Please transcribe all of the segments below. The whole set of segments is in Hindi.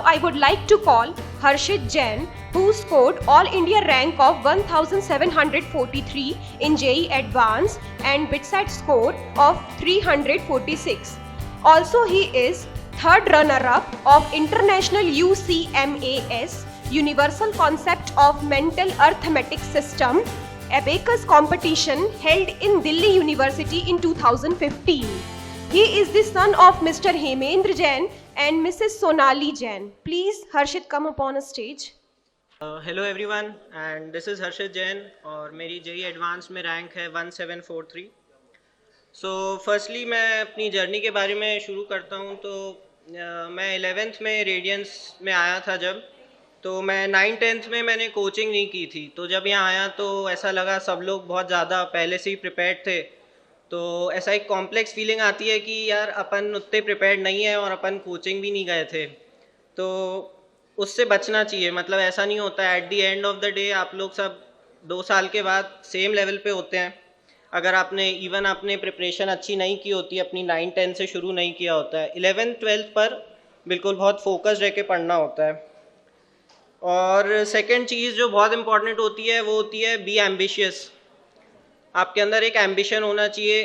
I would like to call Harshit Jain, who scored All India rank of 1743 in JEE Advanced and BITSAT score of 346. Also, he is third runner-up of International UCMAS Universal Concept of Mental Arithmetic System Abacus competition held in Delhi University in 2015. He is the son of Mr. Hemendra Jain and Mrs. Sonali Jain. Please, Harshit, come upon a stage. Hello everyone and this is Harshit Jain और मेरी जेई एडवांस में रैंक है 1743। सो फर्स्टली मैं अपनी जर्नी के बारे में शुरू करता हूँ। तो मैं 11th में रेडियंस में आया था जब, तो मैं 9th-10th में मैंने कोचिंग नहीं की थी। तो जब यहाँ आया तो ऐसा लगा सब लोग बहुत ज़्यादा पहले से ही प्रिपेयर्ड थे, तो ऐसा एक कॉम्प्लेक्स फीलिंग आती है कि यार अपन उतने प्रिपेयर्ड नहीं है और अपन कोचिंग भी नहीं गए थे। तो उससे बचना चाहिए, मतलब ऐसा नहीं होता है। At the end of the day आप लोग सब 2 साल के बाद सेम लेवल पे होते हैं। अगर आपने इवन आपने प्रिपरेशन अच्छी नहीं की होती, अपनी 9-10 से शुरू नहीं किया होता है, 11th-12th पर बिल्कुल बहुत फोकस्ड रह के पढ़ना होता है। और सेकंड चीज़ जो बहुत इंपॉर्टेंट होती है वो होती है बी एम्बिशियस। आपके अंदर एक एम्बिशन होना चाहिए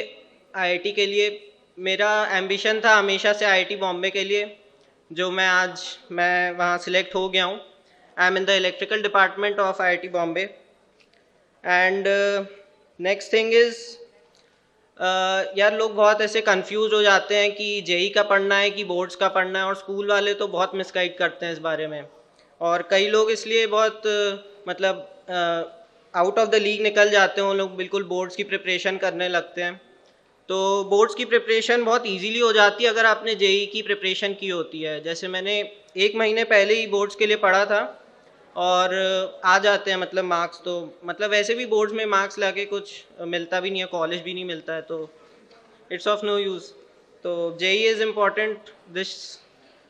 आईआईटी के लिए। मेरा एम्बिशन था हमेशा से आईआईटी बॉम्बे के लिए, जो मैं वहाँ सिलेक्ट हो गया हूँ। I am in the electrical department of IIT Bombay. And next thing is, यार लोग बहुत ऐसे कंफ्यूज हो जाते हैं कि जेई का पढ़ना है कि बोर्ड्स का पढ़ना है, और स्कूल वाले तो बहुत मिसगाइड करते हैं इस बारे में। और कई लोग इसलिए बहुत मतलब आउट ऑफ द लीग निकल जाते हैं, वो लोग बिल्कुल बोर्ड्स की प्रिपरेशन करने लगते हैं। तो बोर्ड्स की प्रिपरेशन बहुत इजीली हो जाती है अगर आपने जेई की प्रिपरेशन की होती है। जैसे मैंने 1 महीने पहले ही बोर्ड्स के लिए पढ़ा था और आ जाते हैं मतलब मार्क्स। तो मतलब वैसे भी बोर्ड्स में मार्क्स लाके कुछ मिलता भी नहीं है, कॉलेज भी नहीं मिलता है, तो इट्स ऑफ नो यूज़। तो जेई इज़ इम्पॉर्टेंट, दिस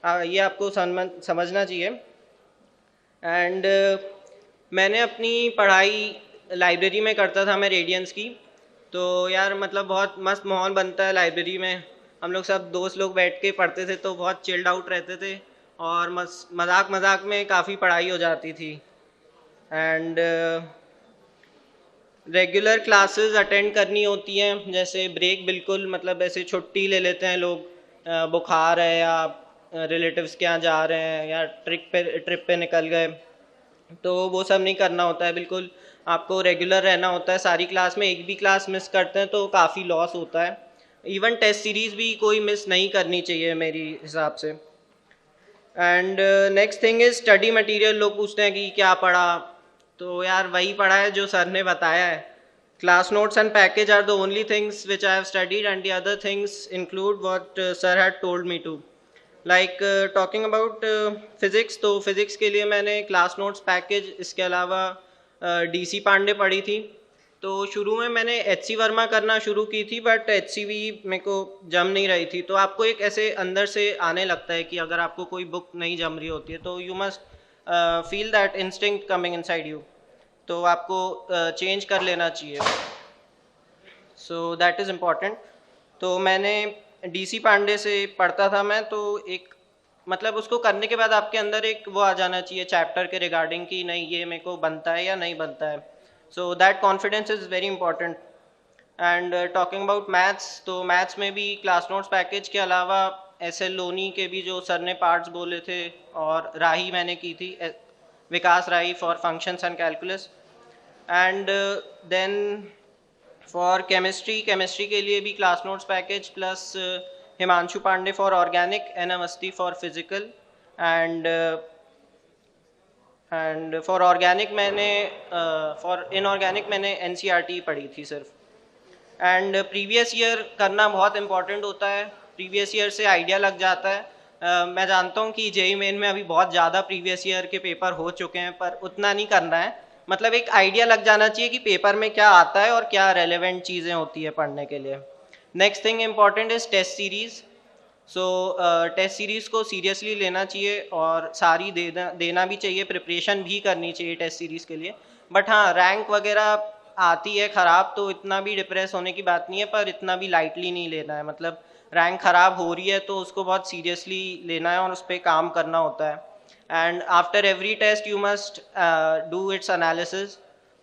ये आपको समझना चाहिए। एंड मैंने अपनी पढ़ाई लाइब्रेरी में करता था मैं रेडियंस की। तो यार मतलब बहुत मस्त माहौल बनता है लाइब्रेरी में। हम लोग सब दोस्त लोग बैठ के पढ़ते थे तो बहुत चिल्ड आउट रहते थे, और मजाक मजाक में काफ़ी पढ़ाई हो जाती थी। एंड रेगुलर क्लासेस अटेंड करनी होती हैं। जैसे ब्रेक बिल्कुल मतलब ऐसे छुट्टी ले लेते हैं लोग, बुखार है या रिलेटिव्स के यहाँ जा रहे हैं या ट्रिप पे निकल गए, तो वो सब नहीं करना होता है। बिल्कुल आपको रेगुलर रहना होता है सारी क्लास में। एक भी क्लास मिस करते हैं तो काफ़ी लॉस होता है। इवन टेस्ट सीरीज़ भी कोई मिस नहीं करनी चाहिए मेरी हिसाब से। And next thing is study material. लोग पूछते हैं कि क्या पढ़ा, तो यार वही पढ़ा है जो सर ने बताया है। Class notes and package are the only things which I have studied, and the other things include what sir had told me to. Like talking about physics, तो फिज़िक्स के लिए मैंने क्लास नोट्स पैकेज, इसके अलावा डीसी पांडे पढ़ी थी। तो शुरू में मैंने एचसी वर्मा करना शुरू की थी, बट एचसीवी मेरे को जम नहीं रही थी। तो आपको एक ऐसे अंदर से आने लगता है कि अगर आपको कोई बुक नहीं जम रही होती है तो you must feel that instinct coming inside you, तो आपको चेंज कर लेना चाहिए। So that is important. तो मैंने डीसी पांडे से पढ़ता था मैं, तो एक मतलब उसको करने के बाद आपके अंदर एक वो आ जाना चाहिए चैप्टर के रिगार्डिंग कि नहीं ये मेरे को बनता है या नहीं बनता है। So that confidence is very important. And talking about maths, तो मैथ्स में भी क्लास नोट्स पैकेज के अलावा एसएल लोनी के भी जो सर ने पार्ट्स बोले थे, और राही मैंने की थी, Vikas Rahi for functions and calculus. And then for chemistry के लिए भी class notes package plus Himanshu Pandey for organic, N Awasthi for physical. And for organic मैंने फॉर इनऑर्गेनिक मैंने एनसीईआरटी पढ़ी थी सिर्फ। एंड प्रीवियस ईयर करना बहुत इंपॉर्टेंट होता है। प्रीवियस ईयर से आइडिया लग जाता है। मैं जानता हूँ कि जेई मेन में अभी बहुत ज़्यादा प्रीवियस ईयर के पेपर हो चुके हैं, पर उतना नहीं करना है। मतलब एक आइडिया लग जाना चाहिए कि पेपर में क्या आता है और क्या रेलेवेंट चीज़ें होती है पढ़ने के लिए। Next thing important is test series. So test series को सीरियसली लेना चाहिए और सारी देना भी चाहिए, प्रिपरेशन भी करनी चाहिए टेस्ट सीरीज़ के लिए। बट हाँ, रैंक वगैरह आती है ख़राब तो इतना भी डिप्रेस होने की बात नहीं है, पर इतना भी लाइटली नहीं लेना है। मतलब रैंक ख़राब हो रही है तो उसको बहुत सीरियसली लेना है और उस पर काम करना होता है। And after every test you must do its analysis.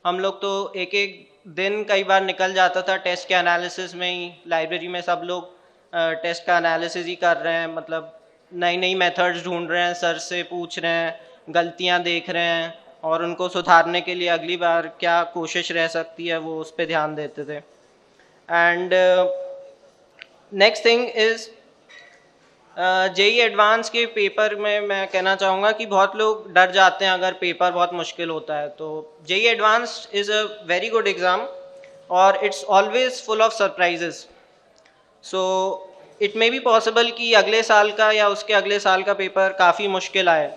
हम लोग तो एक एक दिन कई बार निकल जाता था टेस्ट के एनालिसिस में ही। लाइब्रेरी में सब लोग टेस्ट का एनालिसिस ही कर रहे हैं, मतलब नई नई मेथड्स ढूंढ रहे हैं, सर से पूछ रहे हैं, गलतियां देख रहे हैं और उनको सुधारने के लिए अगली बार क्या कोशिश रह सकती है वो उस पर ध्यान देते थे। And next thing is JEE advance के पेपर में मैं कहना चाहूँगा कि बहुत लोग डर जाते हैं अगर पेपर बहुत मुश्किल होता है। तो JEE advance is a very good exam और it's always full of surprises. So it may be possible कि अगले साल का या उसके अगले साल का पेपर काफ़ी मुश्किल आए।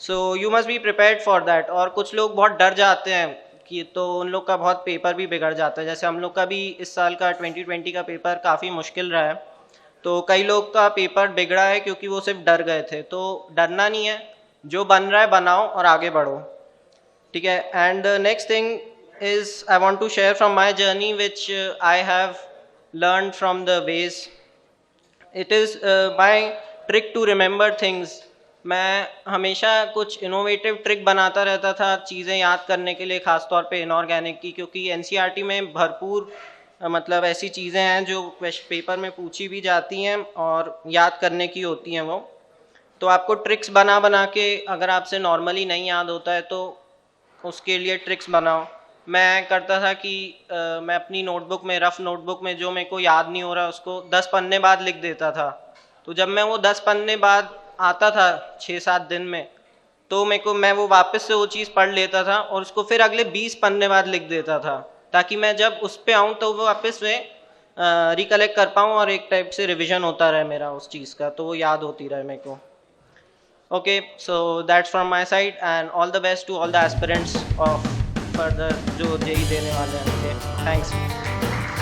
So you must be prepared for that. और कुछ लोग बहुत डर जाते हैं कि तो उन लोग का बहुत पेपर भी बिगड़ जाता है। जैसे हम लोग का भी इस साल का 2020 का पेपर काफ़ी मुश्किल रहा है, तो कई लोग का पेपर बिगड़ा है क्योंकि वो सिर्फ डर गए थे। तो डरना नहीं है, जो बन रहा है बनाओ और आगे बढ़ो, ठीक है। And next thing is I want to share from my journey which I have learn from the ways. It is my trick to remember things. मैं हमेशा कुछ इनोवेटिव ट्रिक बनाता रहता था चीज़ें याद करने के लिए, ख़ासतौर पे इनऑर्गेनिक की, क्योंकि एनसीईआरटी में भरपूर मतलब ऐसी चीज़ें हैं जो पेपर में पूछी भी जाती हैं और याद करने की होती हैं वो। तो आपको ट्रिक्स बना बना के, अगर आपसे नॉर्मली नहीं याद होता है तो उसके लिए ट्रिक्स बनाओ। मैं करता था कि मैं अपनी नोटबुक में, रफ़ नोटबुक में जो मेरे को याद नहीं हो रहा उसको 10 पन्ने बाद लिख देता था। तो जब मैं वो 10 पन्ने बाद आता था 6-7 दिन में, तो मैं वो वापस से वो चीज़ पढ़ लेता था और उसको फिर अगले 20 पन्ने बाद लिख देता था, ताकि मैं जब उस पे आऊँ तो वो वापस में रिकलेक्ट कर पाऊँ और एक टाइप से रिविज़न होता रहे मेरा उस चीज़ का, तो वो याद होती रहे मेरे को। Okay, so that's from my side and all the best to all the aspirants of further जो जेई देने वाले हैं। Okay, thanks.